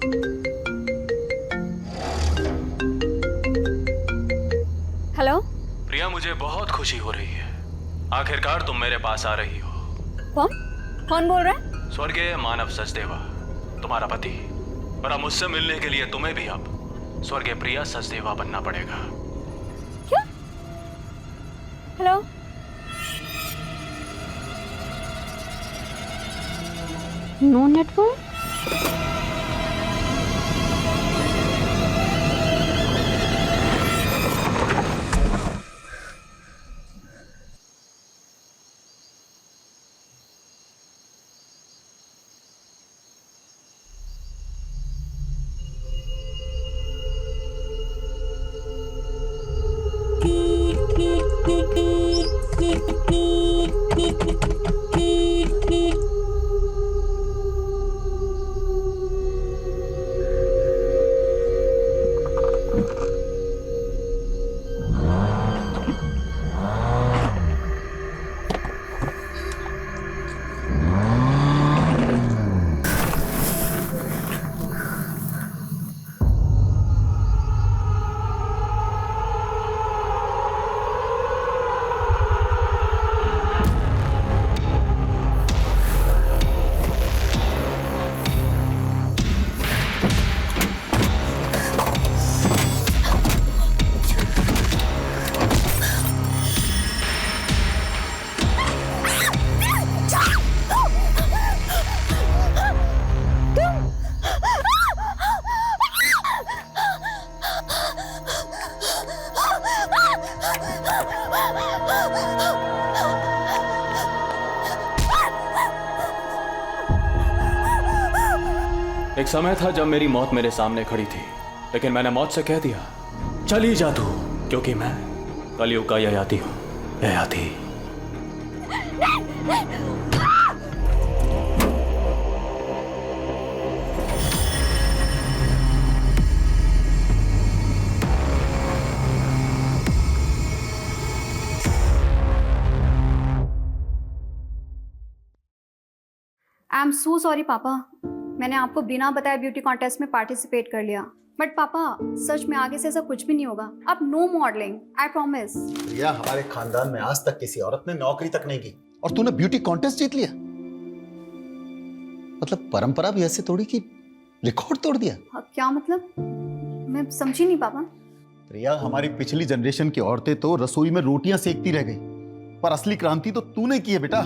Hello प्रिया, मुझे बहुत खुशी हो रही है। आखिरकार तुम मेरे पास आ रही हो। कौन कौन बोल रहा है? स्वर्गीय मानव सचदेवा, तुम्हारा पति। और अब मुझसे मिलने के लिए तुम्हें भी अब स्वर्गीय प्रिया सचदेवा बनना पड़ेगा। क्या? Hello, no network. एक समय था जब मेरी मौत मेरे सामने खड़ी थी, लेकिन मैंने मौत से कह दिया, चली जा तू, क्योंकि मैं कलयुग का ययाति हूं। Yayati. I am so sorry पापा, मैंने आपको बिना बताए ब्यूटी कॉन्टेस्ट में पार्टिसिपेट कर लिया। बट पापा, सच में आगे से ऐसा कुछ भी नहीं होगा। अब नो मॉडलिंग, आई प्रॉमिस। प्रिया, हमारे खानदान में आज तक किसी औरत ने नौकरी तक नहीं की और तूने ब्यूटी कॉन्टेस्ट जीत लिया। मतलब परंपरा भी ऐसे तोड़ी कि रिकॉर्ड तोड़ दिया। क्या मतलब? मैं समझी नहीं पापा। प्रिया, हमारी पिछली जनरेशन की औरतें तो रसोई में रोटियां सेकती रह गई, पर असली क्रांति तो तूने की है बेटा।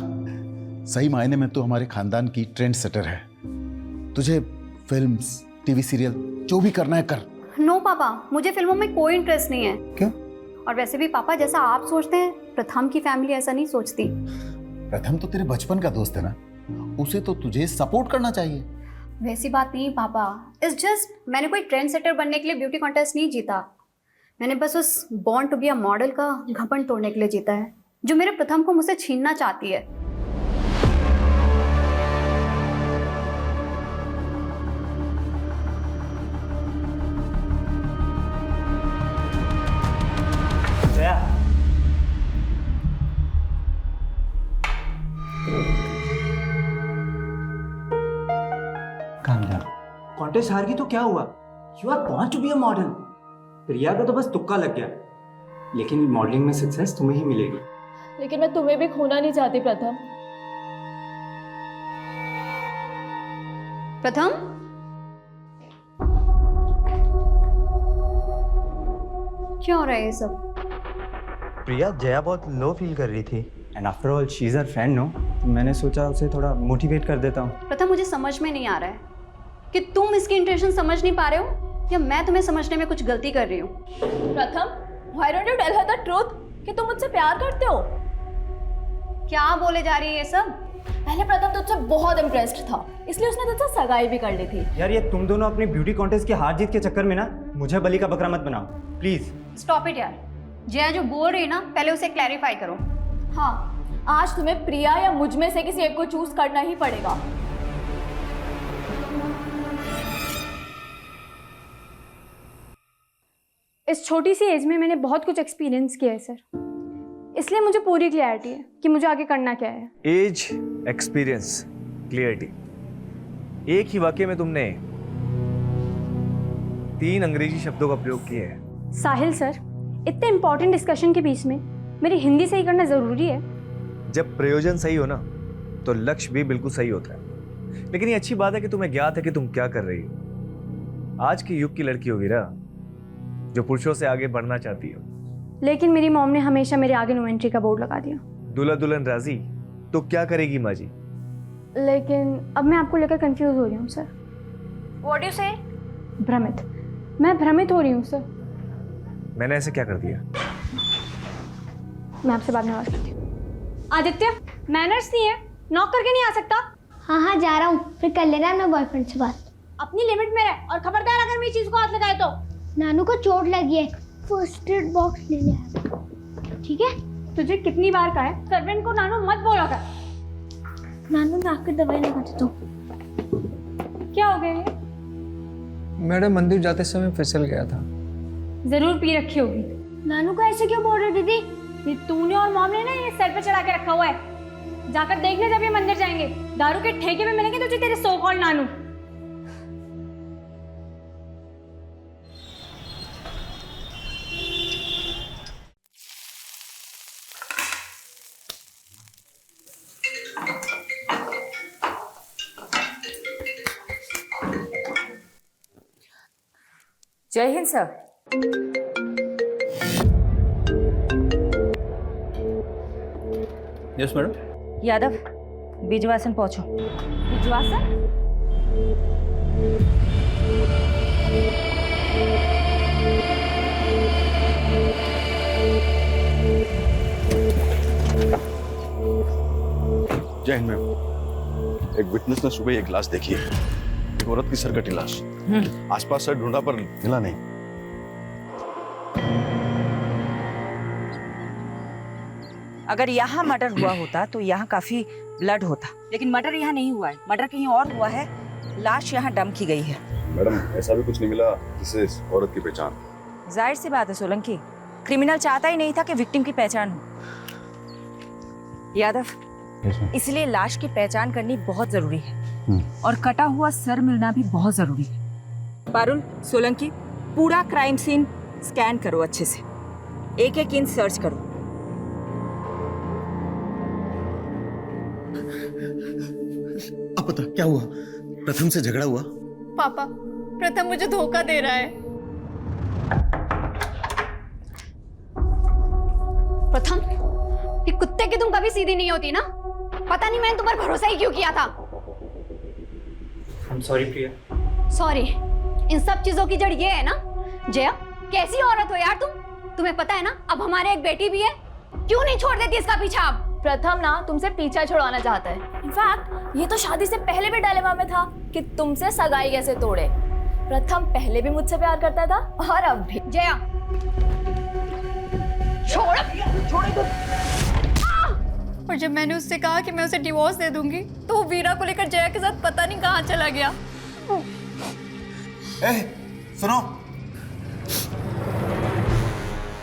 सही मायने में तो हमारे खानदान की ट्रेंड सेटर है। तुझे फिल्म्स, टीवी सीरियल जो भी करना है कर। नो पापा, मुझे फिल्मों में कोई इंटरेस्ट नहीं है। क्यों? और वैसे भी पापा, जैसा आप सोचते हैं, प्रथम की फैमिली ऐसा नहीं सोचती। प्रथम तो तेरे बचपन का दोस्त है ना, उसे तो तुझे सपोर्ट करना चाहिए। वैसी बात नहीं पापा, इट्स जस्ट मैंने कोई ट्रेंड सेटर बनने के लिए ब्यूटी कॉन्टेस्ट नहीं जीता। मैंने बस उस born to be a model का घमंड तोड़ने के लिए जीता है, जो मेरे प्रथम को मुझसे छीनना चाहती है। कॉन्टेस्ट हार गई तो क्या हुआ? You are born to be a model. Priya का तो बस तुक्का लग गया, लेकिन मॉडलिंग में सक्सेस तुम्हें ही मिलेगी। लेकिन मैं तुम्हें भी खोना नहीं चाहती प्रथम। प्रथम, क्या हो रहा है ये सब? प्रिया, जया बहुत लो फील कर रही थी। And after all she is her friend, no? तो मैंने सोचा उसे थोड़ा मोटिवेट कर देता हूँ। प्रथम, मुझे समझ में नहीं आ रहा है कि तुम इसकी इंटेंशन समझ नहीं पा रहे हो या मैं तुम्हें समझने में कुछ गलती कर रही हूँ। प्रथम, why don't you tell her the truth कि तुम मुझसे प्यार करते हो? क्या बोले जा रही है ये सब? पहले प्रथम तुझसे बहुत इम्प्रेस्ड था, इसलिए उसने तुझसे सगाई भी कर ली थी। यार, ये तुम दोनों अपनी ब्यूटी कॉन्टेस्ट की हार जीत के चक्कर में ना मुझे बलि का बकरा मत बनाओ प्लीज। स्टॉप इट यार। जया जो बोल रही है ना, पहले उसे क्लैरिफाई करो। हाँ, आज तुम्हें प्रिया या मुझ में से किसी एक को चूज करना ही पड़ेगा। इस छोटी सी एज में मैंने बहुत कुछ एक्सपीरियंस किया है सर, इसलिए मुझे पूरी क्लैरिटी है कि मुझे आगे करना क्या है। एज, एक्सपीरियंस, क्लियरिटी, एक ही वाक्य में तुमने 3 अंग्रेजी शब्दों का प्रयोग किए हैं। साहिल सर, इतने इंपॉर्टेंट डिस्कशन के बीच में मेरी हिंदी सही करना ज़रूरी है? जब प्रयोजन सही हो ना तो लक्ष्य भी बिल्कुल सही होता है। लेकिन ये अच्छी बात है कि तुम्हें ज्ञात है कि तुम क्या कर रही हो। आज के युग की लड़की हो वीरा, जो पुरुषों से आगे बढ़ना चाहती हो। लेकिन मेरी मॉम ने हमेशा मेरे आगे नो एंट्री का बोर्ड लगा दिया। दूल्हा दुल्हन राजी तो क्या करेगी माँ जी? लेकिन अब मैं आपको लेकर कंफ्यूज हो रही हूँ सर। व्हाट डू से? भ्रमित। मैं भ्रमित हो रही हूँ सर। मैंने ऐसे क्या कर दिया? मैं आपसे बाद में बात करती हूँ। आदित्य, मैनर्स नहीं है, नॉक करके नहीं आ सकता? हाँ हाँ जा रहा हूँ, फिर कर लेना अपने बॉयफ्रेंड से बात। अपनी लिमिट में रह, और खबरदार अगर मेरी चीज को हाथ लगाए तो। नानू को चोट लगी है, फर्स्ट एड बॉक्स ले लिया, ठीक है? तुझे कितनी बार कहा है सर्वेंट को नानू मत बोला कर। नानू नाक की दवाई लगाते तो। क्या हो गया ये? मैडम मंदिर जाते समय फिसल गया था। जरूर पी रखी होगी। नानू को ऐसे क्यों बोल रहे दीदी? ये तूने और मॉम ने ना ये सर पे चढ़ा के रखा हुआ है। जाकर देखने जब ये मंदिर जाएंगे, दारू के ठेके में मिलेंगे तुझे तेरे सो कॉल्ड नानू। जय हिंद sir. Yes madam. Yadav, Bijwasan पहुंचो। विजवासन? जय हिंद मैम। एक विटनेस ने सुबह एक लाश देखी है, एक औरत की सरकटी लाश। आसपास से ढूंढा पर मिला नहीं। अगर यहाँ मर्डर हुआ होता तो यहाँ काफी ब्लड होता, लेकिन मर्डर यहाँ नहीं हुआ है। मर्डर कहीं और हुआ है। लाश यहाँ डंप की गई है। मैडम ऐसा भी कुछ नहीं मिला जिससे इस औरत की पहचान। जाहिर सी बात है सोलंकी, क्रिमिनल चाहता ही नहीं था कि विक्टिम की पहचान हो। यादव, इसलिए लाश की पहचान करनी बहुत जरूरी है और कटा हुआ सर मिलना भी बहुत जरूरी है। पारुल, सोलंकी, पूरा क्राइम सीन स्कैन करो अच्छे से, एक एक इंच सर्च करो। अब पता क्या हुआ? प्रथम से झगड़ा हुआ? पापा, प्रथम मुझे धोखा दे रहा है। प्रथम, ये कुत्ते की तुम कभी सीधी नहीं होती ना। पता नहीं मैंने तुम पर भरोसा ही क्यों किया था। I'm sorry Priya. सॉरी। इन सब चीजों की जड़ ये है ना। जया, कैसी औरत हो यार तुम। तुम्हें पता है ना अब हमारे एक बेटी भी है। क्यों नहीं छोड़ देती इसका पीछा अब? प्रथम ना तुमसे पीछा छुड़वाना चाहता है। इनफैक्ट ये तो शादी से पहले भी डायलेमा में था कि तुमसे सगाई कैसे तोड़े। प्रथम पहले भी मुझसे प्यार करता था और अब भी। जया, छोड़ तो। और जब मैंने उससे कहा कि मैं उसे डिवोर्स दे दूंगी तो वो वीरा को लेकर जया के साथ पता नहीं कहाँ चला गया। सुनो,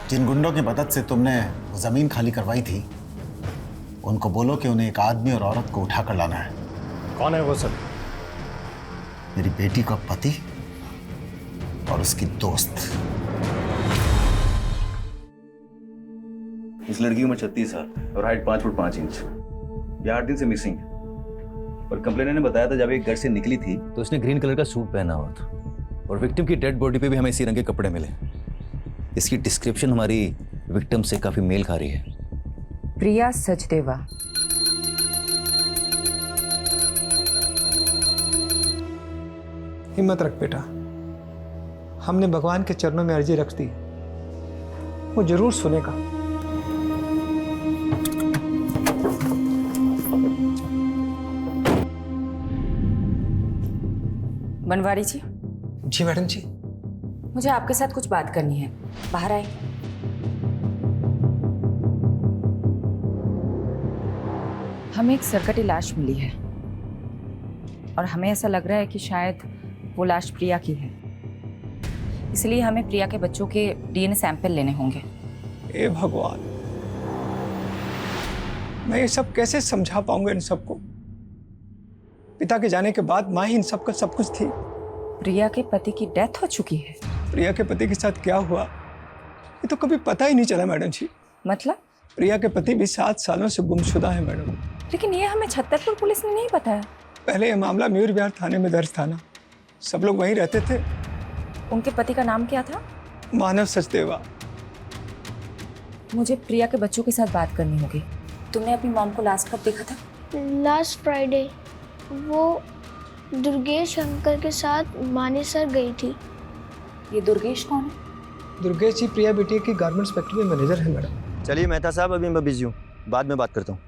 जिन गुंडों की मदद से तुमने जमीन खाली करवाई थी, उनको बोलो कि उन्हें एक आदमी और औरत को उठाकर लाना है। कौन है वो सब? मेरी बेटी का पति और उसकी दोस्त। इस लड़की की उम्र 36 साल और हाइट 5 फुट 5 इंच। ये 8 दिन से मिसिंग है और कंप्लेनर ने बताया था जब एक घर से निकली थी तो उसने ग्रीन कलर का सूट पहना हुआ था और विक्टिम की डेड बॉडी पे भी हमें इसी रंग के कपड़े मिले। इसकी डिस्क्रिप्शन हमारी विक्टिम से काफी मेल खा रही है। प्रिया सचदेवा। हिम्मत रख बेटा, हमने भगवान के चरणों में अर्जी रख दी, वो जरूर सुनेगा। बनवारी जी। जी मैडम जी। मुझे आपके साथ कुछ बात करनी है, बाहर आए। हमें एक सरकटी लाश मिली है और हमें ऐसा लग रहा है कि शायद वो लाश प्रिया की है। इसलिए हमें प्रिया के बच्चों के डीएनए सैंपल लेने होंगे। ए भगवान, मैं ये सब कैसे समझा पाऊंगा इन सबको? पिता के जाने के बाद माँ ही इन सब का सब कुछ थी। प्रिया के पति की डेथ हो चुकी है। प्रिया के पति के साथ क्या हुआ ये तो कभी पता ही नहीं चला मैडम जी। मतलब? प्रिया के पति भी 7 सालों से गुमशुदा है मैडम। लेकिन ये हमें छतरपुर पुलिस ने नहीं बताया। पहले ये मामला मयूर विहार थाने में दर्ज था ना, सब लोग वहीं रहते थे। उनके पति का नाम क्या था? मानव सचदेवा। मुझे प्रिया के बच्चों के साथ बात करनी होगी। तुमने अपनी मॉम को लास्ट कब देखा था? लास्ट फ्राइडे वो दुर्गेश अंकल के साथ मानेसर गई थी। ये दुर्गेश कौन है? दुर्गेश जी प्रिया बेटी की गारमेंट्स फैक्ट्री में मैनेजर है मैडम। चलिए मेहता साहब, अभी मैं बिजी हूँ, बाद में बात करता हूँ।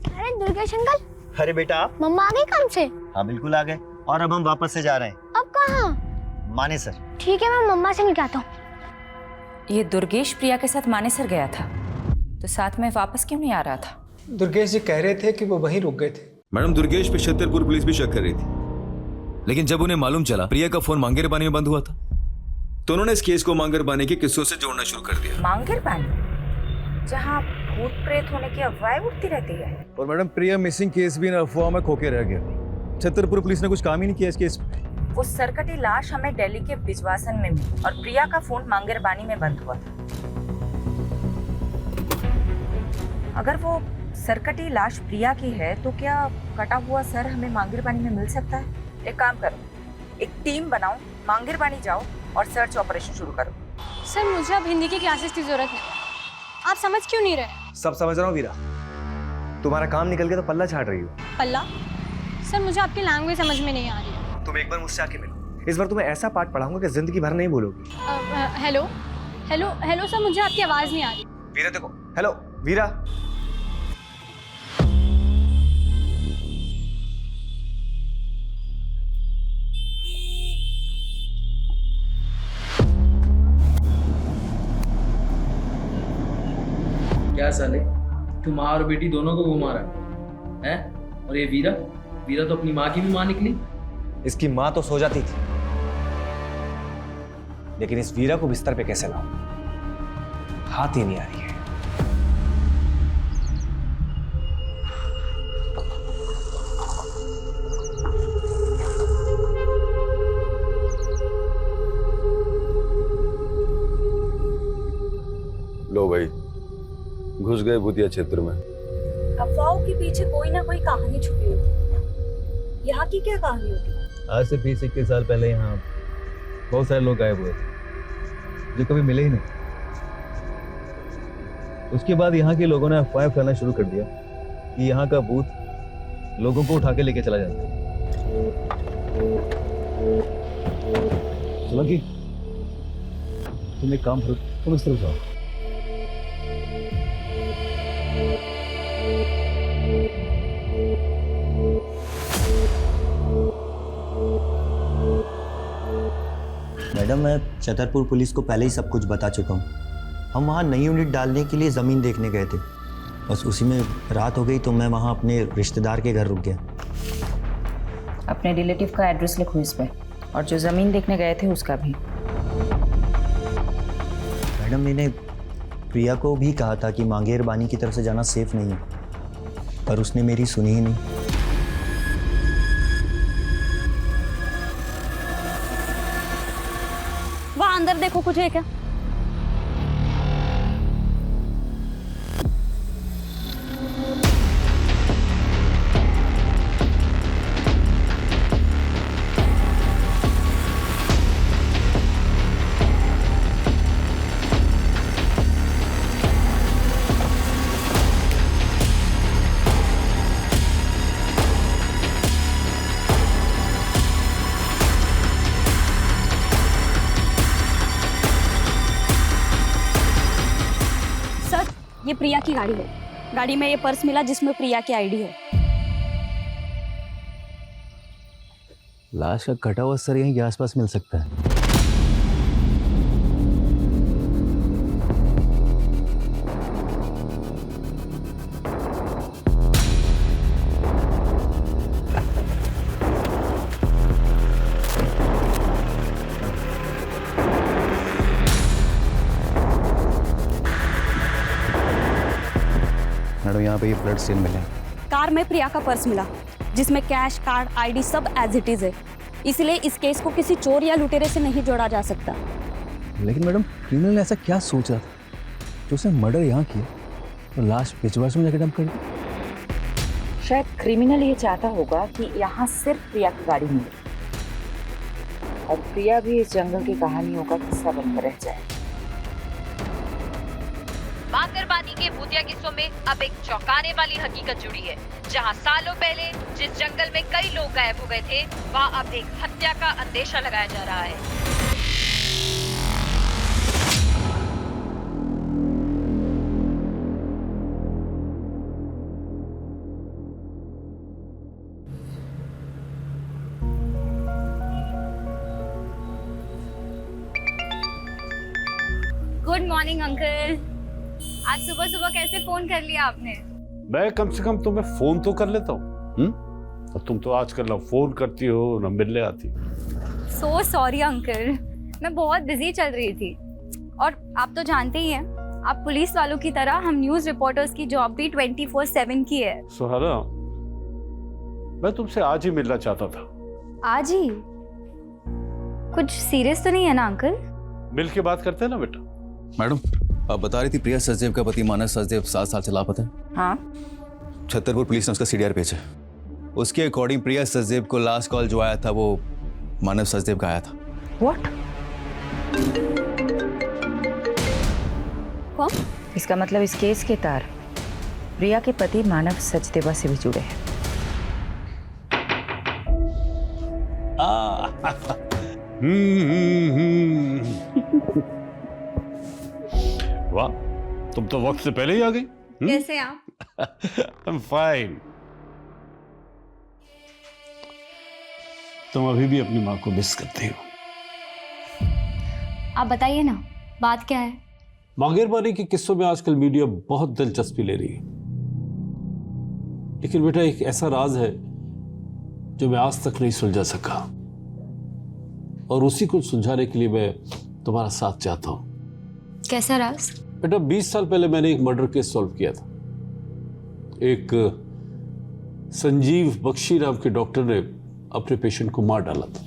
अरे दुर्गेश अंकल। अरे बेटा आप? मम्मा आ गई काम से? हाँ बिल्कुल आ गए, और अब हम वापस से जा रहे हैं। अब कहाँ? मानेसर। ठीक है, मैं मम्मा से मिलता हूँ। ये दुर्गेश प्रिया के साथ मानेसर गया था, तो साथ में वापस क्यों नहीं आ रहा था? दुर्गेश जी कह रहे थे कि वो वहीं रुक गए थे। मैडम, दुर्गेश पे छतरपुर पुलिस भी शक कर रही थी, लेकिन जब उन्हें मालूम चला प्रिया का फोन मांगेर पानी में बंद हुआ था, तो उन्होंने इस केस को मांगेर पानी के किस्सों से जोड़ना शुरू कर दिया। मांगेर पानी, जहाँ भूत प्रेत होने की अफवाहें उठती रहती है। और मैडम, प्रिया मिसिंग केस भी इन अफवाह में खोके रह गया। छतरपुर पुलिस ने कुछ काम ही नहीं किया इस केस पे। वो सरकटी लाश हमें दिल्ली के बिजवासन में मिली और प्रिया का फोन मांगेर पानी में बंद हुआ था। अगर वो सरकटी लाश प्रिया की है तो क्या कटा हुआ सर हमें मांगेर पानी में मिल सकता है? एक काम करो, एक टीम बनाओ, मांगेर पानी जाओ और सर्च ऑपरेशन शुरू करो। सर मुझे अब हिंदी की क्लासेस की जरूरत है, आप समझ क्यों नहीं रहे? सब समझ रहा हूँ वीरा, तुम्हारा काम निकल के तो पल्ला झाड़ रही हो। पल्ला? सर मुझे आपकी लैंग्वेज समझ में नहीं आ रही है। तुम एक बार मुझसे आके मिलो, इस बार तुम्हें ऐसा पाठ पढ़ाऊंगा कि जिंदगी भर नहीं भूलोगी। हेलो हेलो हेलो सर, मुझे आपकी आवाज़ नहीं आ रही। वीरा देखो, हेलो वीरा। क्या साले, तू माँ और बेटी दोनों को घुमा रहा है? और ये वीरा वीरा तो अपनी माँ की भी माँ निकली। इसकी माँ तो सो जाती थी, लेकिन इस वीरा को बिस्तर पे कैसे लाऊं, हाथ ही नहीं आ रही है। लो भाई, घुस गए भूतिया क्षेत्र में। अफवाहों के पीछे कोई ना कोई कहानी छुपी होती है। यहाँ की क्या कहानी होती है? आज से 20-21 साल पहले यहाँ बहुत सारे लोग गायब हुए थे जो कभी मिले ही नहीं। उसके बाद यहाँ के लोगों ने अफवाह फैलाना शुरू कर दिया कि यहाँ का भूत लोगों को उठा के लेके चला जाता है। सोलंकी, तुम एक काम करो, तुम इस तरफ जाओ। मैडम, मैं छतरपुर पुलिस को पहले ही सब कुछ बता चुका हूँ। हम वहाँ नई यूनिट डालने के लिए ज़मीन देखने गए थे, बस उसी में रात हो गई तो मैं वहाँ अपने रिश्तेदार के घर रुक गया। अपने रिलेटिव का एड्रेस लिखो इस पे, और जो ज़मीन देखने गए थे उसका भी। मैडम, मैंने प्रिया को भी कहा था कि मांगेर बानी की तरफ से जाना सेफ नहीं है, पर उसने मेरी सुनी ही नहीं। वहाँ अंदर देखो, कुछ है क्या? ये प्रिया की गाड़ी है। गाड़ी में ये पर्स मिला जिसमें प्रिया की आईडी है। लाश का कटा हुआ सर यहीं के आसपास मिल सकता है। मैडम, यहाँ पे ये ब्लड स्टेन मिले। कार में प्रिया का पर्स मिला। जिसमें कैश, कार्ड, आईडी सब एज इट इज है। इसलिए इस केस को किसी चोर या लुटेरे से नहीं जोड़ा जा सकता। लेकिन मैडम क्रिमिनल ने ऐसा क्या सोच रहा था जो उसने मर्डर यहाँ किया और लाश भिजवाश में जाकर डंप कर दी? शायद क्रिमिनल ये चाहता होगा कि यहाँ सिर्फ प्रिया की गाड़ी मिले और प्रिया भी इस जंगल की कहानियों का हिस्सा बनकर रह जाए। मांगरबानी के भूतिया किस्सों में अब एक चौंकाने वाली हकीकत जुड़ी है, जहां सालों पहले जिस जंगल में कई लोग गायब हो गए थे, वहां अब एक हत्या का अंदेशा लगाया जा रहा है। Good morning uncle. आज सुबह सुबह कैसे फोन कर लिया आपने? मैं कम से कम तुम्हें फोन तो कर लेता हूँ, और तुम तो आजकल ना फोन करती हो ना मिलने आती। सो सॉरी अंकल, मैं बहुत बिजी चल रही थी। और आप तो जानते ही हैं, आप पुलिस वालों की तरह हम न्यूज रिपोर्टर्स की जॉब भी 24/7 की है। सुहाना, मैं तुमसे आज ही मिलना चाहता था। आज ही? कुछ सीरियस तो नहीं है ना अंकल? मिल के बात करते हैं ना बेटा। मैडम, आप बता रही थी प्रिया सचदेव का पति मानव सचदेव 7 साल से लापता है। हाँ, छतरपुर पुलिस ने उसका सीडीआर भेजा। उसके अकॉर्डिंग प्रिया सचदेव को लास्ट कॉल जो आया था वो मानव सचदेव का आया था। व्हाट? कौन? इसका मतलब इस केस के तार प्रिया के पति मानव सचदेवा से भी जुड़े हैं। वाह, तुम तो वक्त से पहले ही आ गई। कैसे आप? I'm fine। तुम अभी भी अपनी माँ को मिस करती हो। आप बताइए ना, बात क्या है? मांगेरबानी के किस्सों में आजकल मीडिया बहुत दिलचस्पी ले रही है, लेकिन बेटा एक ऐसा राज है जो मैं आज तक नहीं सुलझा सका, और उसी को सुलझाने के लिए मैं तुम्हारा साथ चाहता हूं। कैसा राज? बेटा 20 साल पहले मैंने एक मर्डर केस सॉल्व किया था। एक संजीव बख्शी नाम के डॉक्टर ने अपने पेशेंट को मार डाला था।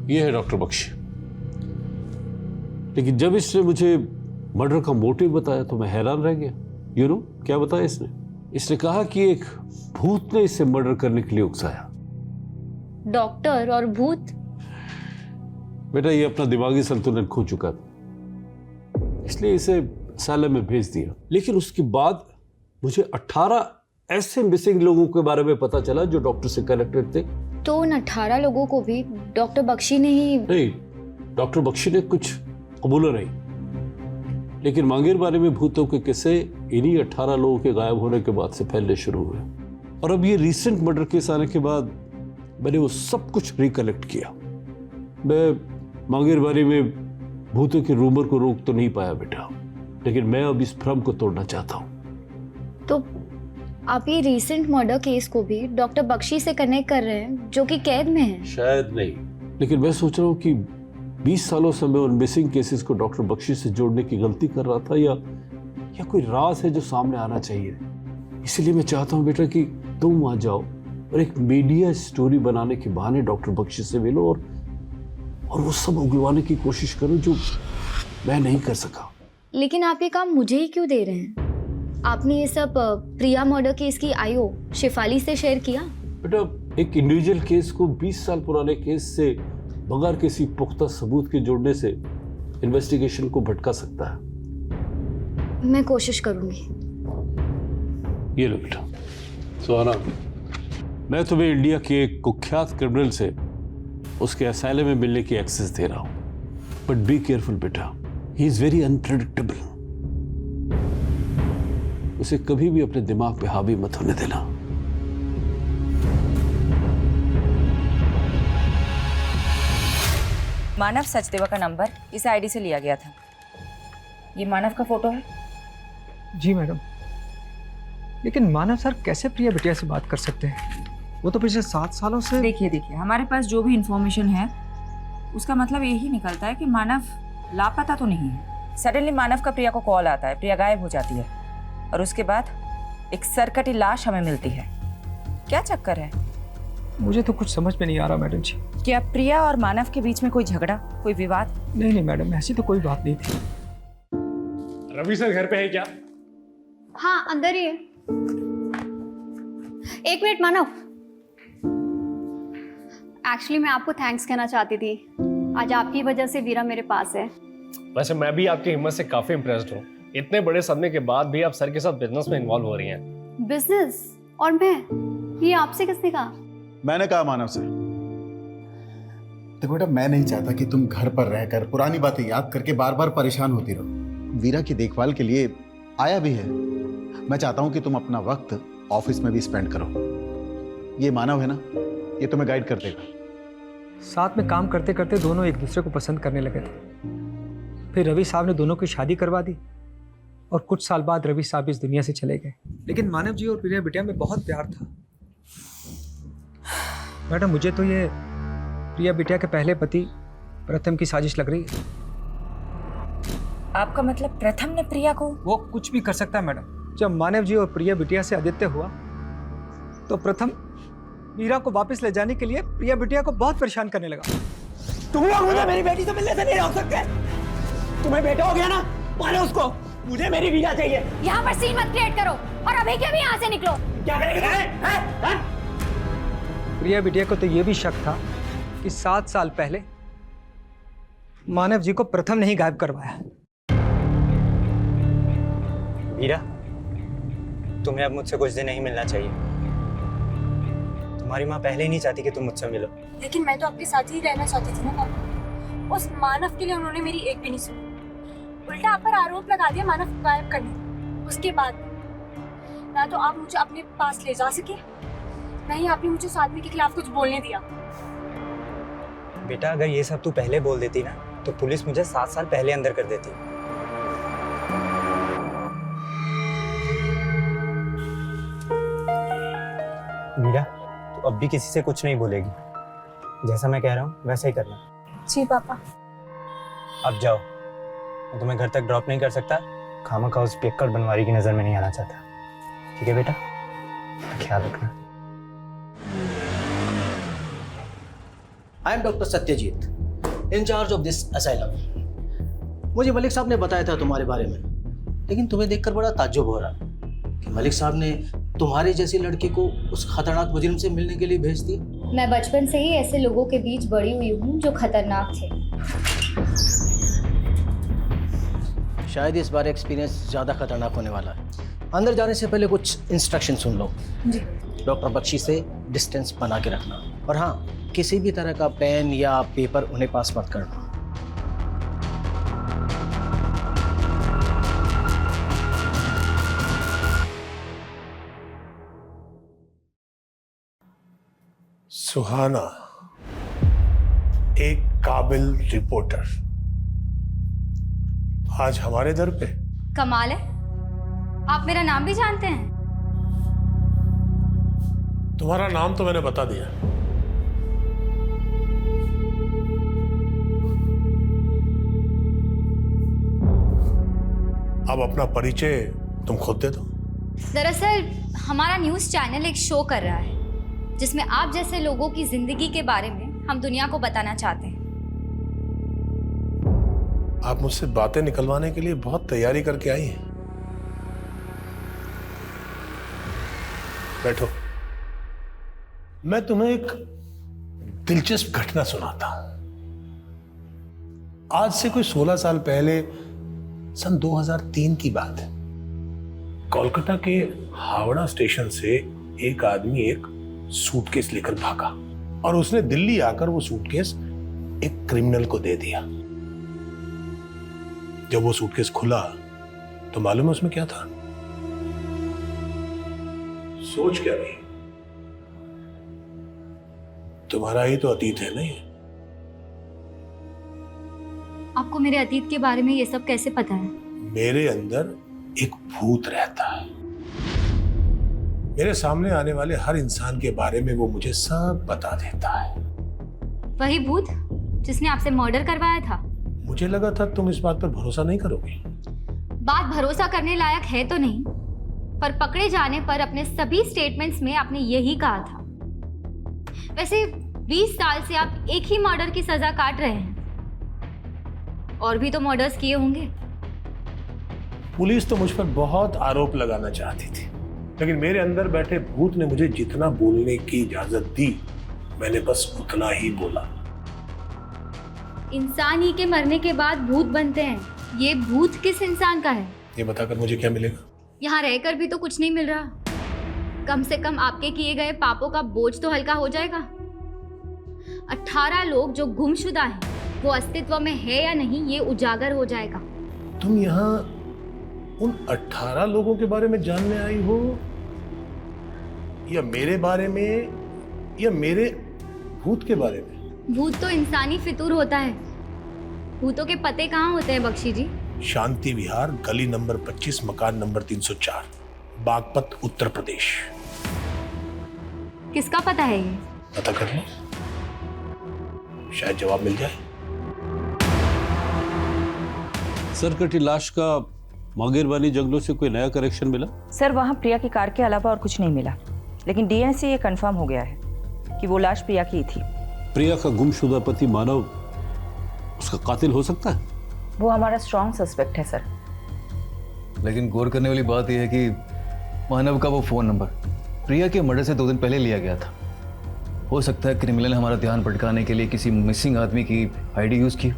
यह है डॉक्टर बख्शी। लेकिन जब इसने मुझे मर्डर का मोटिव बताया तो मैं हैरान रह गया। यू नो क्या बताया इसने? इसने कहा कि एक भूत ने इसे मर्डर करने के लिए उकसाया। डॉक्टर और भूत? बेटा ये अपना दिमागी संतुलन खो चुका था, इसलिए इसे असylum में भेज दिया। लेकिन उसके बाद मुझे 18 ऐसे मिसिंग लोगों के बारे में पता चला जो डॉक्टर से कनेक्टेड थे। तो उन 18 लोगों को भी डॉक्टर बख्शी ने ही? नहीं, डॉक्टर बख्शी ने कुछ कबूला नहीं, लेकिन मांगेरबानी में भूतों के किस्से इन्हीं 18 लोगों के गायब होने के बाद से फैलने शुरू हुए। और अब ये रीसेंट मर्डर केस आने के बाद मैंने वो सब कुछ रिकलेक्ट किया। मैं मांगेरबानी में भूतों के रूमर को रोक तो नहीं पाया बेटा, लेकिन मैं अब इस भ्रम को तोड़ना चाहता हूँ। तो आप ये रीसेंट मर्डर केस को भी डॉक्टर बख्शी से कनेक्ट कर रहे हैं जो कि कैद में है? शायद नहीं, लेकिन मैं सोच रहा हूँ कि 20 सालों से मैं उन मिसिंग केसेस को डॉक्टर बख्शी से जोड़ने की गलती कर रहा था, या कोई राज है जो सामने आना चाहिए। इसलिए मैं चाहता हूँ बेटा कि तुम वहां जाओ और एक मीडिया स्टोरी बनाने के बहाने डॉक्टर बख्शी से मिलो और वो सब उगलवाने की कोशिश करो जो मैं नहीं कर सका। लेकिन आप ये काम मुझे ही क्यों दे रहे हैं? आपने ये सब प्रिया मर्डर केस की आईओ शेफाली से शेयर किया? बेटा एक इंडिविजुअल केस को 20 साल पुराने केस से बगैर किसी पुख्ता सबूत के जोड़ने से इन्वेस्टिगेशन को भटका सकता है। मैं कोशिश करूंगी। ये लो बेटा। सुहाना, मैं तुम्हें इंडिया के एक कुख्यात क्रिमिनल से उसके असylum में मिलने की एक्सेस दे रहा हूं, बट बी केयरफुल बेटा, ही इज वेरी अनप्रेडिक्टेबल। उसे कभी भी अपने दिमाग पे हावी मत होने देना। मानव सचदेवा का नंबर इस आईडी से लिया गया था। ये मानव का फोटो है? जी मैडम, लेकिन मानव सर कैसे प्रिया बिटिया से बात कर सकते हैं? वो तो पिछले 7 सालों से। देखिए हमारे पास जो भी इंफॉर्मेशन है उसका मतलब यही निकलता है कि मानव लापता तो नहीं है। सडनली मानव का प्रिया को कॉल आता है, प्रिया गायब हो जाती है और उसके बाद एक सरकटी लाश हमें मिलती है। क्या चक्कर है? मुझे तो कुछ समझ में नहीं आ रहा मैडम जी। क्या प्रिया और मानव के बीच में कोई झगड़ा, कोई विवाद? नहीं नहीं मैडम, ऐसी तो कोई बात नहीं थी। रवि सर घर पे है क्या? हाँ अंदर ही है। एक मिनट मानव, एक्चुअली मैं आपको थैंक्स कहना चाहती थी। आज आपकी वजह से वीरा मेरे पास है। वैसे मैं भी आपकी हिम्मत से काफी इम्प्रेस्ड हूँ। इतने बड़े सदमे के बाद भी आप सर के साथ बिजनेस में इन्वॉल्व हो रही हैं। बिजनेस? और मैं? ये आपसे किसने कहा? मैंने कहा मानव से। देखो बेटा, मैं नहीं चाहता कि तुम घर पर रहकर पुरानी बातें याद करके बार बार परेशान होती रहो। वीरा की देखभाल के लिए आया भी है। मैं चाहता हूं कि तुम अपना वक्त ऑफिस में भी स्पेंड करो। ये मानव है ना, ये तुम्हें गाइड कर देगा। साथ में काम करते करते दोनों एक दूसरे को पसंद करने लगे थे। फिर रवि साहब ने दोनों की शादी करवा दी और कुछ साल बाद रवि साहब इस दुनिया से चले गए। लेकिन मानव जी और प्रिया बिटिया में बहुत प्यार था। मैडम, मुझे तो ये प्रिया बिटिया के पहले पति प्रथम की साजिश लग रही है। आपका मतलब प्रथम ने प्रिया को? वो कुछ भी कर सकता है मैडम। जब मानव जी और प्रिया बिटिया से आदित्य हुआ तो प्रथम वीरा को वापस ले जाने के लिए प्रिया बिटिया को बहुत परेशान करने लगा। तुम लोग मुझे मेरी बेटी से मिलने से नहीं रोक सकते। तुम्हें बेटा हो गया ना, मारो उसको। मुझे मेरी वीरा चाहिए। यहाँ पर सीन मत क्रिएट करो और अभी के अभी यहाँ से निकलो। क्या करेंगे? प्रिया बिटिया को तो ये भी शक था कि 7 साल पहले मानव जी को प्रथम ने ही गायब करवाया। वीरा, तुम्हें अब मुझसे कुछ दिन नहीं मिलना चाहिए। तुम्हारी माँ पहले ही नहीं चाहती कि तुम मुझसे मिलो। लेकिन मैं तो आपके साथ ही रहना चाहती थी ना पापा। उस मानव के लिए उन्होंने मेरी एक भी नहीं सुनी। उल्टा आप पर आरोप लगा दिया मानव को गायब करने। उसके बाद ना तो आप मुझे अपने पास ले जा सके, ना ही आपने मुझे उस आदमी के खिलाफ कुछ बोलने दिया। बेटा, अगर ये सब तू पहले बोल देती ना तो पुलिस मुझे 7 साल पहले अंदर कर देती। वीरा, तू अब भी किसी से कुछ नहीं बोलेगी। जैसा मैं कह रहा हूँ वैसा ही करना। जी पापा। अब जाओ, मैं तुम्हें घर तक ड्रॉप नहीं कर सकता। खामखा उस पियक्कड़ बनवारी की नजर में नहीं आना चाहता। ठीक है बेटा, ख्याल रखना। I am doctor Satyajit, in-charge of this asylum. मुझे मलिक साहब ने बताया था तुम्हारे बारे में, लेकिन तुम्हें देखकर बड़ा ताज्जुब हो रहा कि मलिक साहब ने तुम्हारी जैसी लड़की को उस खतरनाक मुजरिम से मिलने के लिए भेज दिया। मैं बचपन से ही ऐसे लोगों के बीच बड़ी हुई हूँ जो खतरनाक थे। शायद इस बार एक्सपीरियंस ज़्यादा खतरनाक होने वाला है। अंदर जाने से पहले कुछ इंस्ट्रक्शन सुन लो। जी। डॉक्टर बख्शी से डिस्टेंस बना के रखना, और हाँ, किसी भी तरह का पेन या पेपर उन्हें पास मत करना। सुहाना, एक काबिल रिपोर्टर, आज हमारे दर पे। कमाल है, आप मेरा नाम भी जानते हैं। तुम्हारा नाम तो मैंने बता दिया। अब अपना परिचय तुम खुद दे दो। दरअसल हमारा न्यूज़ चैनल एक शो कर रहा है जिसमें आप जैसे लोगों की जिंदगी के बारे में हम दुनिया को बताना चाहते हैं। आप मुझसे बातें निकलवाने के लिए बहुत तैयारी करके आई हैं। बैठो, मैं तुम्हें एक दिलचस्प घटना सुनाता हूं। आज से कोई 16 साल पहले, सन 2003 की बात है। कोलकाता के हावड़ा स्टेशन से एक आदमी एक सूटकेस लेकर भागा और उसने दिल्ली आकर वो सूटकेस एक क्रिमिनल को दे दिया। जब वो सूटकेस खुला तो मालूम है उसमें क्या था? सोच क्या रही? तुम्हारा ही तो अतीत है नहीं? आपको मेरे अतीत के बारे में ये सब कैसे पता है? मेरे अंदर एक भूत रहता है। मेरे सामने आने वाले हर इंसान के बारे में वो मुझे सब बता देता है। वही भूत जिसने आपसे मर्डर करवाया था? मुझे लगा था तुम इस बात पर भरोसा नहीं करोगे। बात भरोसा करने लायक है तो नहीं, पर पकड़े जाने पर अपने सभी स्टेटमेंट्स में आपने यही कहा था। वैसे 20 साल से आप एक ही मर्डर की सजा काट रहे हैं, और भी तो मर्डर्स किए होंगे। पुलिस तो मुझ पर बहुत आरोप लगाना चाहती थी, लेकिन मेरे अंदर बैठे भूत ने मुझे जितना बोलने की इजाजत दी, मैंने बस उतना ही बोला। इंसान ही के मरने के बाद भूत बनते हैं, ये भूत किस इंसान का है? ये बताकर मुझे क्या मिलेगा? यहाँ रहकर भी तो कुछ नहीं मिल रहा। कम से कम आपके किए गए पापों का बोझ तो हल्का हो जाएगा। 18 लोग जो गुमशुदा हैं, वो अस्तित्व में है या नहीं, ये उजागर हो जाएगा। तुम यहाँ उन 18 लोगों के बारे में जानने आई हो, या मेरे बारे में, या मेरे भूत के बारे में? भूत तो इंसानी फितूर होता है, भूतों के पते कहाँ होते हैं बख्शी जी? शांति विहार, गली नंबर 25, मकान नंबर 304, बागपत, उत्तर प्रदेश। किसका पता है ये? पता कर लो, शायद जवाब मिल जाए। सर, कटी लाश का मांगेरवानी जंगलों से कोई नया करेक्शन मिला? सर, वहाँ प्रिया की कार के अलावा और कुछ नहीं मिला, लेकिन डीएनए से ये कंफर्म हो गया है कि वो लाश प्रिया की ही थी। प्रिया का गुमशुदा पति मानव उसका कातिल हो सकता है? वो हमारा स्ट्रॉन्ग सस्पेक्ट है सर। लेकिन गौर करने वाली बात यह है कि मानव का वो फोन नंबर प्रिया के मर्डर से 2 दिन पहले लिया गया था। हो सकता है क्रिमिनल ने हमारा ध्यान भटकाने के लिए किसी मिसिंग आदमी की आईडी यूज की।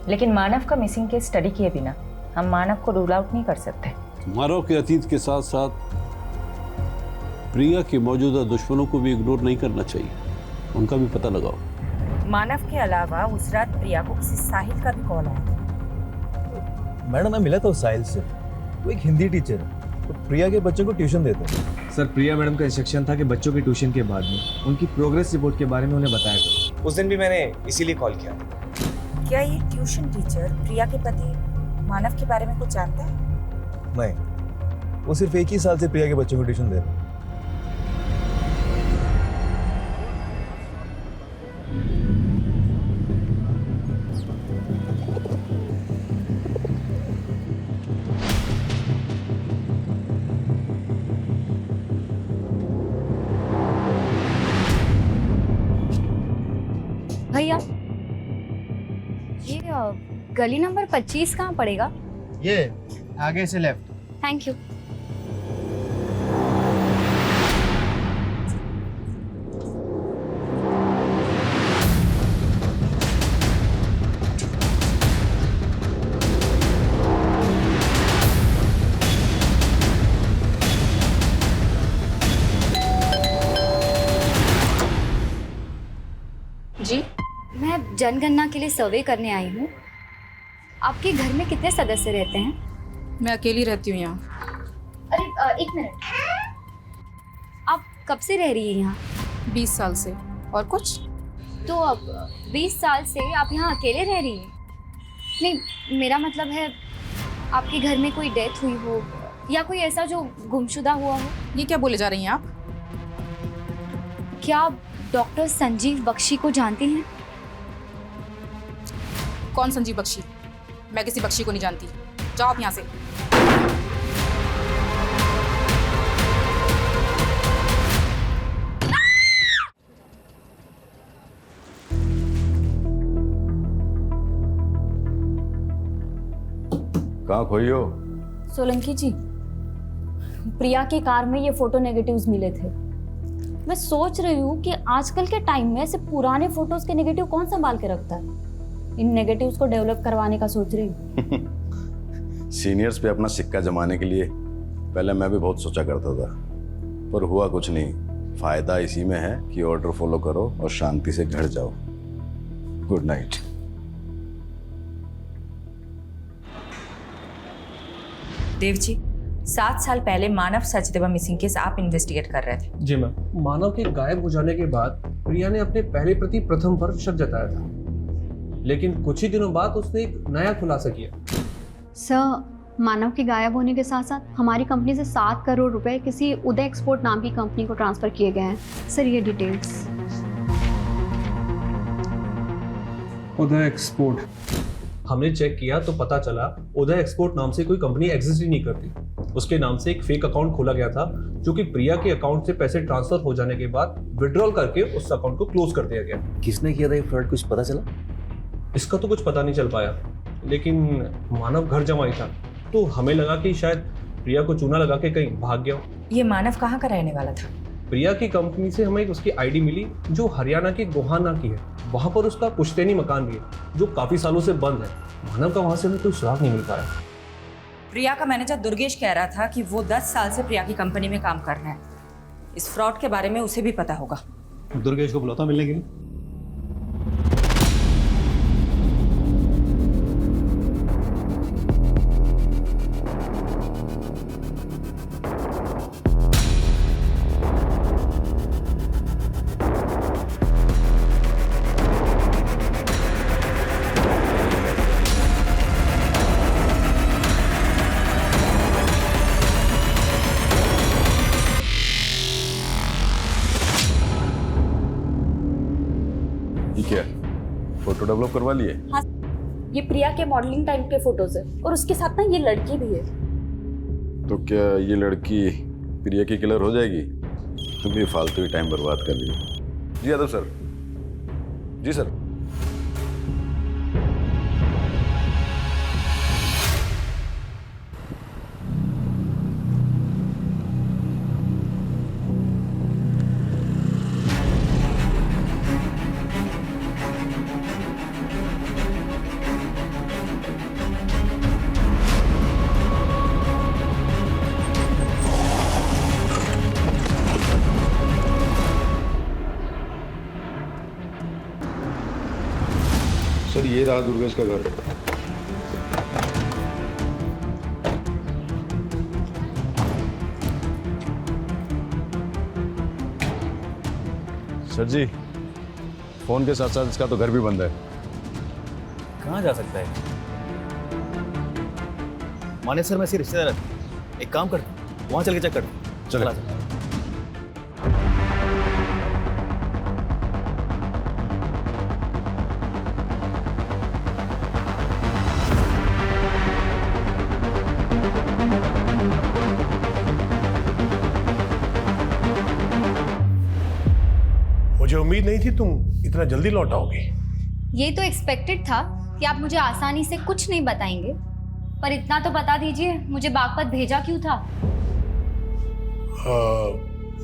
लेकिन मानव का मिसिंग केस स्टडी किए बिना हम मानव को रूल आउट नहीं कर सकते। मानव के अतीत के साथ साथ प्रिया के मौजूदा दुश्मनों को भी इग्नोर नहीं करना चाहिए, उनका भी पता लगाओ। मानव के अलावा उस रात प्रिया को किसी साहिल का भी कॉल आया। मैडम, मैं मिला था उस साहिल से, वो एक हिंदी टीचर है, तो प्रिया के बच्चों को ट्यूशन देते हैं। सर, प्रिया मैडम का इंस्ट्रक्शन था कि बच्चों के ट्यूशन के बाद में उनकी प्रोग्रेस रिपोर्ट के बारे में उन्हें बताया था। उस दिन भी मैंने इसीलिए कॉल किया। क्या ये ट्यूशन टीचर प्रिया के पति मानव के बारे में कुछ जानता है? नहीं, वो सिर्फ एक ही साल से प्रिया के बच्चों को ट्यूशन दे रहे हैं। भैया, ये गली नंबर 25 कहाँ पड़ेगा? ये आगे से लेफ्ट। Thank you. जी, मैं जनगणना के लिए सर्वे करने आई हूँ। आपके घर में कितने सदस्य रहते हैं? मैं अकेली रहती हूँ यहाँ। अरे एक मिनट, आप कब से रह रही हैं यहाँ? 20 साल से। और कुछ? तो अब 20 साल से आप यहाँ अकेले रह रही हैं? नहीं, मेरा मतलब है आपके घर में कोई डेथ हुई हो या कोई ऐसा जो गुमशुदा हुआ हो। ये क्या बोले जा रही हैं आप? क्या आप डॉक्टर संजीव बख्शी को जानती हैं? कौन संजीव बख्शी? मैं किसी बख्शी को नहीं जानती। जाओ आप यहाँ से। कहाँ खोई हो? सोलंकी जी, प्रिया की कार में ये फोटो नेगेटिव्स मिले थे। मैं सोच रही हूँ कि आजकल के टाइम में ऐसे पुराने फोटोज के नेगेटिव कौन संभाल के रखता है। इन नेगेटिव्स को डेवलप करवाने का सोच रही हूँ। सीनियर्स पे अपना सिक्का जमाने के लिए पहले मैं भी बहुत सोचा करता था, पर हुआ कुछ नहीं। फायदा इसी में है कि ऑर्डर फॉलो करो और शांति से घर जाओ। Good night. देव जी, 7 साल पहले मानव सचदेवा मिसिंग केस आप इन्वेस्टिगेट कर रहे थे। जी मैम। मानव के गायब हो जाने के बाद प्रिया ने अपने पहले प्रति प्रथम पर शक जताया था, लेकिन कुछ ही दिनों बाद उसने एक नया खुलासा किया। सर, मानव के गायब होने के साथ साथ हमारी कंपनी से 7 करोड़ रुपए किसी उदय एक्सपोर्ट नाम की कंपनी को ट्रांसफर किए गए हैं। सर, ये डिटेल्स। उदय एक्सपोर्ट, हमने चेक किया तो पता चला उदय एक्सपोर्ट नाम से कोई कंपनी एग्जिस्ट ही नहीं करती। उसके नाम से एक फेक अकाउंट खोला गया था, जो कि प्रिया के अकाउंट से पैसे ट्रांसफर हो जाने के बाद विड्रॉल करके उस अकाउंट को क्लोज कर दिया गया। किसने किया था ये फ्रॉड, कुछ पता चला? इसका तो कुछ पता नहीं चल पाया, लेकिन मानव घर जमाई था, तो हमें लगा कि शायद प्रिया को चूना लगा के कहीं भाग गया हो। ये मानव कहाँ का रहने वाला था? प्रिया की कंपनी से हमें उसकी आईडी मिली जो हरियाणा के गोहाना की है। वहां पर उसका पुश्तैनी मकान भी है जो काफी सालों से बंद है। मानव का वहां से हमें कोई सुराग नहीं मिल पाया। प्रिया का मैनेजर दुर्गेश कह रहा था कि वो 10 साल से प्रिया की कंपनी में काम कर रहा है। इस फ्रॉड के बारे में उसे भी पता होगा। दुर्गेश को बुलाता मिलने के लिए। क्या फोटो डेवलप करवा लिए? हाँ, ये प्रिया के मॉडलिंग टाइम के फोटोज है और उसके साथ ना ये लड़की भी है। तो क्या ये लड़की प्रिया की किलर हो जाएगी? तुम भी फालतू ही टाइम बर्बाद कर रही हो। जी यादव सर। जी सर। सर ये रहा दुर्गेश का घर। सर जी, फोन के साथ साथ इसका तो घर भी बंद है। कहाँ जा सकता है? माने सर, मैं सिर्फ रिश्तेदार, एक काम कर, वहां चल के चेक कर। चला। मुझे उम्मीद नहीं थी तुम इतना जल्दी लौट आओगी। ये तो एक्सपेक्टेड था कि आप मुझे आसानी से कुछ नहीं बताएंगे, पर इतना तो बता दीजिए मुझे बागपत भेजा क्यों था?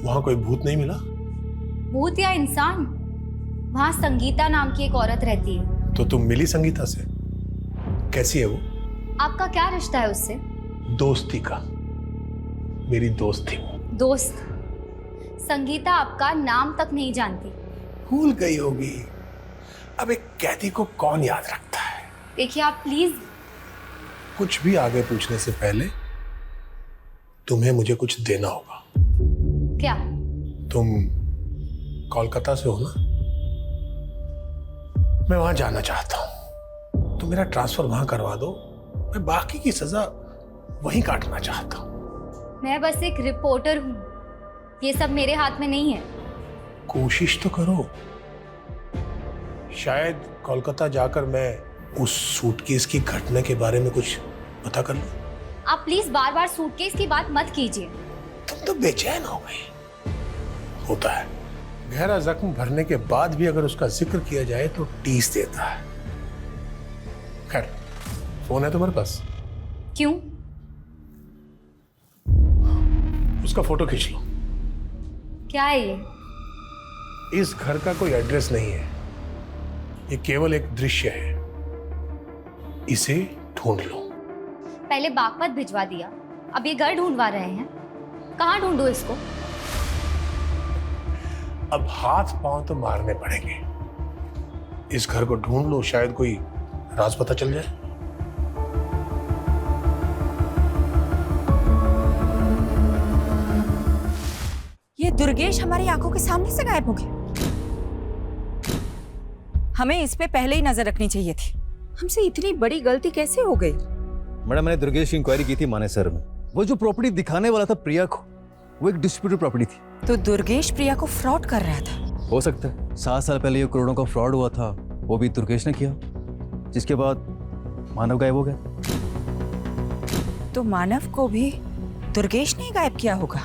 वहां कोई भूत नहीं मिला? भूत या इंसान? वहां संगीता नाम की एक औरत रहती है। तो तुम मिली संगीता से? कैसी है वो? आपका क्या रिश्ता है उससे? दोस्ती का। मेरी दोस्त थी वो। दोस्त? संगीता आपका नाम तक नहीं जानती। भूल गई होगी। अब एक कैदी को कौन याद रखता है? देखिए आप प्लीज। कुछ भी आगे पूछने से पहले तुम्हें मुझे कुछ देना होगा। क्या? तुम कोलकाता से हो ना? मैं वहां जाना चाहता हूं। तुम मेरा ट्रांसफर वहां करवा दो, मैं बाकी की सजा वहीं काटना चाहता हूं। मैं बस एक रिपोर्टर हूं, ये सब मेरे हाथ में नहीं है। कोशिश तो करो। शायद कोलकाता जाकर मैं उस सूटकेस की घटना के बारे में कुछ पता कर लूं। आप प्लीज बार बार सूटकेस की बात मत कीजिए। तुम तो बेचैन हो गई। होता है, गहरा जख्म भरने के बाद भी अगर उसका जिक्र किया जाए तो टीस देता है। खैर, फोन है तुम्हारे पास? क्यों? उसका फोटो खींच लो। क्या है ये? इस घर का कोई एड्रेस नहीं है, ये केवल एक दृश्य है। इसे ढूंढ लो। पहले बागपत भिजवा दिया, अब ये घर ढूंढवा रहे हैं। कहाँ ढूंढूं इसको? अब हाथ पांव तो मारने पड़ेंगे। इस घर को ढूंढ लो, शायद कोई राज पता चल जाए। ये दुर्गेश हमारी आंखों के सामने से गायब हो गया। हमें इस पे पहले ही नजर रखनी चाहिए थी। हमसे इतनी बड़ी गलती कैसे हो गई? मैडम, मैंने दुर्गेश की इंक्वायरी की थी माने सर में। वो जो प्रॉपर्टी दिखाने वाला था प्रिया को, वो एक डिस्प्यूटेड प्रॉपर्टी थी। तो दुर्गेश प्रिया को फ्रॉड कर रहा था? हो सकता है 7 साल पहले ये करोड़ों का फ्रॉड हुआ था, वो भी दुर्गेश ने किया, जिसके बाद मानव गायब हो गया। तो मानव को भी दुर्गेश ने ही गायब किया होगा।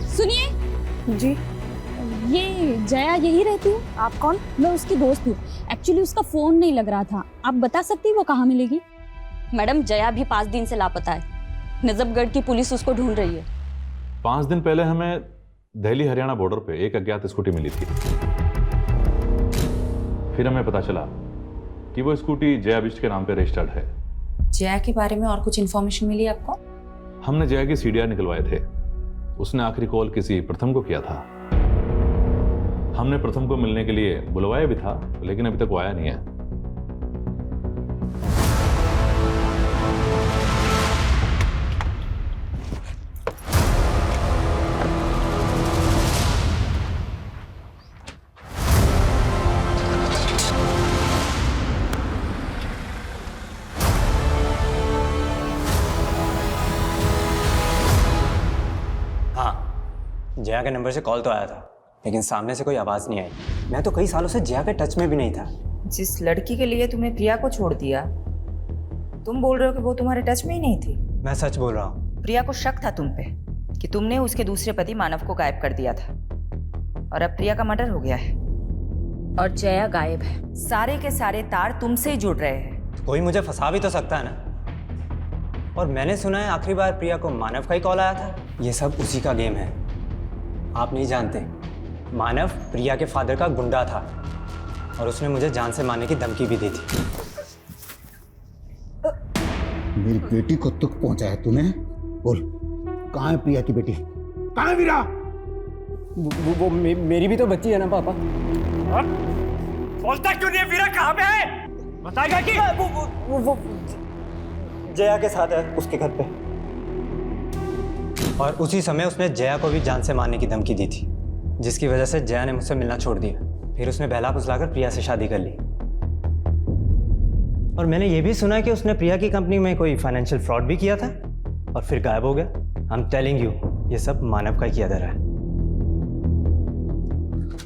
सुनिए जी, ये जया यही रहती है? आप कौन? मैं उसकी दोस्त हूँ। एक्चुअली उसका फोन नहीं लग रहा था। आप बता सकती हैं वो कहाँ मिलेगी? मैडम, जया भी 5 दिन से लापता है। नजफगढ़ की पुलिस उसको ढूंढ रही है। 5 दिन पहले हमें दिल्ली हरियाणा बॉर्डर पे एक अज्ञात स्कूटी मिली थी। फिर हमें पता चला कि वो स्कूटी जया बिष्ट के नाम पे रजिस्टर्ड है। जया के बारे में और कुछ इन्फॉर्मेशन मिली आपको? हमने जया की सीडीआर निकलवाए थे। उसने आखिरी कॉल किसी प्रथम को किया था। हमने प्रथम को मिलने के लिए बुलवाया भी था, लेकिन अभी तक वो आया नहीं है। जया के नंबर से कॉल तो आया था, लेकिन सामने से कोई आवाज़ नहीं आई। मैं तो कई सालों से जया के टच में भी नहीं था। जिस लड़की के लिए तुमने प्रिया को छोड़ दिया, तुम बोल रहे हो कि वो तुम्हारे टच में ही नहीं थी? मैं सच बोल रहा हूँ। प्रिया को शक था तुम पे कि तुमने उसके दूसरे पति मानव को गायब कर दिया था, और अब प्रिया का मर्डर हो गया है और जया गायब है। सारे के सारे तार तुमसे ही जुड़ रहे हैं। कोई मुझे फंसा भी तो सकता है ना। और मैंने सुना है आखिरी बार प्रिया को मानव का ही कॉल आया था। ये सब उसी का गेम है। आप नहीं जानते, मानव प्रिया के फादर का गुंडा था और उसने मुझे जान से मारने की धमकी भी दी थी। मेरी बेटी को दुख पहुंचाया तूने? बोल, कहाँ है प्रिया की बेटी? कहाँ है वीरा? वो मेरी भी तो बच्ची है ना पापा। बोलता क्यों नहीं है? वीरा कहाँ पे है? बताएगा कि वो जया के साथ है, उसके घर पे। और उसी समय उसने जया को भी जान से मारने की धमकी दी थी, जिसकी वजह से जया ने मुझसे मिलना छोड़ दिया। फिर उसने बहला फुसलाकर प्रिया से शादी कर ली। और मैंने ये भी सुना है कि उसने प्रिया की कंपनी में कोई फाइनेंशियल फ्रॉड भी किया था और फिर गायब हो गया। आई एम टेलिंग यू, ये सब मानव का किया धरा है।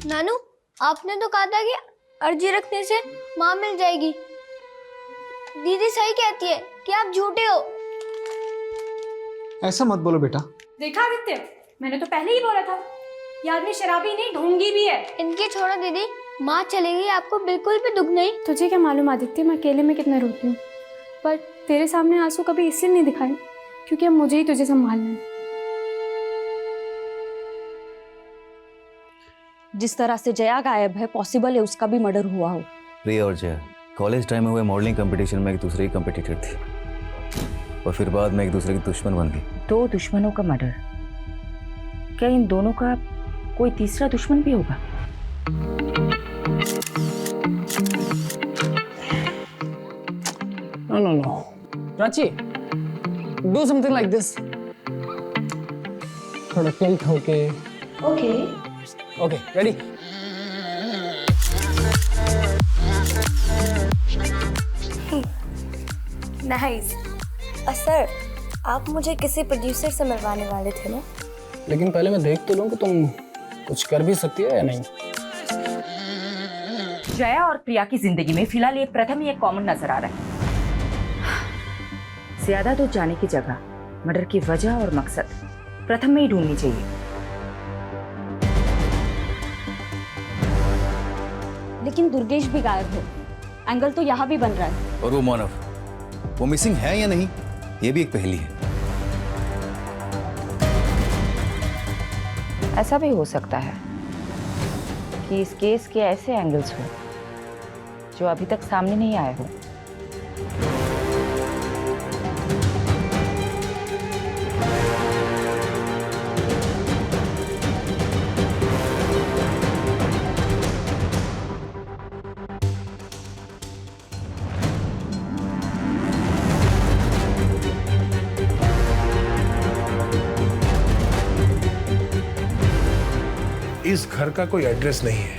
नानू, आपने तो कहा था कि अर्जी रखने से माँ मिल जाएगी। दीदी सही कहती है कि आप झूठे हो। ऐसा मत बोलो बेटा। देखा आदित्य, मैंने तो पहले ही बोला था, ये आदमी शराबी नहीं ढोंगी भी है। इनकी छोड़ो दीदी, माँ चलेगी, आपको बिल्कुल भी दुख नहीं। तुझे क्या मालूम आदित्य, मैं अकेले में कितना रोती हूँ, पर तेरे सामने आंसू कभी इसलिए नहीं दिखाए क्योंकि अब मुझे ही तुझे संभालना है। जिस तरह से जया गायब है, पॉसिबल है उसका भी मर्डर हुआ हो। प्रिया और जया कॉलेज टाइम में हुए मॉडलिंग कंपटीशन में एक दूसरे की कंपटीटर थी, और फिर बाद में एक दूसरे की दुश्मन बन गई। 2 दुश्मनों का मर्डर, क्या इन दोनों का कोई तीसरा दुश्मन भी होगा? No. Prachi, do something like this. थोड़ा टिल्ट होके। Okay, ready? नाइस। सर, आप मुझे किसी प्रोड्यूसर से मिलवाने वाले थे ना? लेकिन पहले मैं देख तो लूं कि तुम कुछ कर भी सकती हो या नहीं। जया और प्रिया की जिंदगी में फिलहाल ये प्रथम ही एक कॉमन नजर आ रहा है। ज्यादा दूर जाने की जगह मर्डर की वजह और मकसद प्रथम में ही ढूंढनी चाहिए। लेकिन दुर्गेश भी गायब है, एंगल तो यहाँ भी बन रहा है। और वो मानव, वो मिसिंग है या नहीं, ये भी एक पहेली है। ऐसा भी हो सकता है कि इस केस के ऐसे एंगल्स हो जो अभी तक सामने नहीं आए हो। इस घर का कोई एड्रेस नहीं है,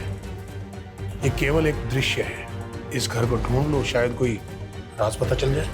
ये केवल एक दृश्य है। इस घर को ढूंढ लो, शायद कोई राज पता चल जाए।